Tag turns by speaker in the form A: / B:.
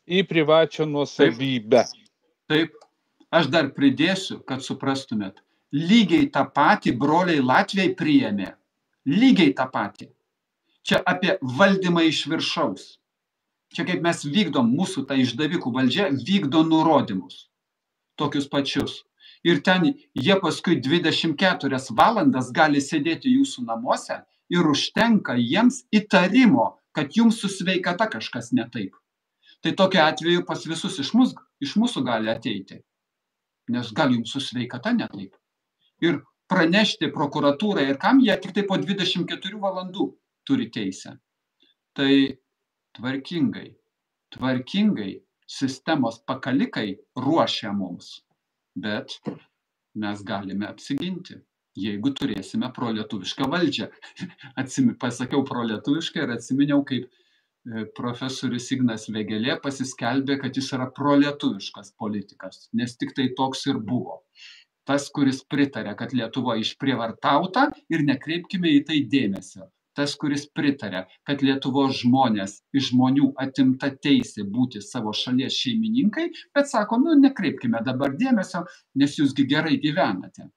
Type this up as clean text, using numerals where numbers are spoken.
A: į privačią nuosavybę.
B: Taip. Aš dar pridėsiu, kad suprastumėt. Lygiai tą patį broliai Latviai priėmė. Lygiai tą patį. Čia apie valdymą iš viršaus. Čia kaip mes vykdom, mūsų ta išdavikų valdžia vykdo nurodymus. Tokius pačius. Ir ten jie paskui 24 valandas gali sėdėti jūsų namuose ir užtenka jiems įtarimo, kad jums su sveikata kažkas ne taip. Tai tokiu atveju pas visus iš mūsų gali ateiti. Nes gal jums su sveikata ne taip. Ir pranešti prokuratūrai ir kam jie tik tai po 24 valandų turi teisę. Tai tvarkingai sistemos pakalikai ruošia mums. Bet mes galime apsiginti, jeigu turėsime prolietuvišką valdžią. Pasakiau prolietuvišką ir atsiminiau, kaip profesorius Ignas Vėgėlė pasiskelbė, kad jis yra prolietuviškas politikas, nes tik tai toks ir buvo. Tas, kuris pritarė, kad Lietuva išprievartauta ir nekreipkime į tai dėmesio. Tas, kuris pritarė, kad Lietuvos žmonės iš žmonių atimta teisė būti savo šalies šeimininkai, bet sako, nekreipkime dabar dėmesio, nes jūsgi gerai gyvenate.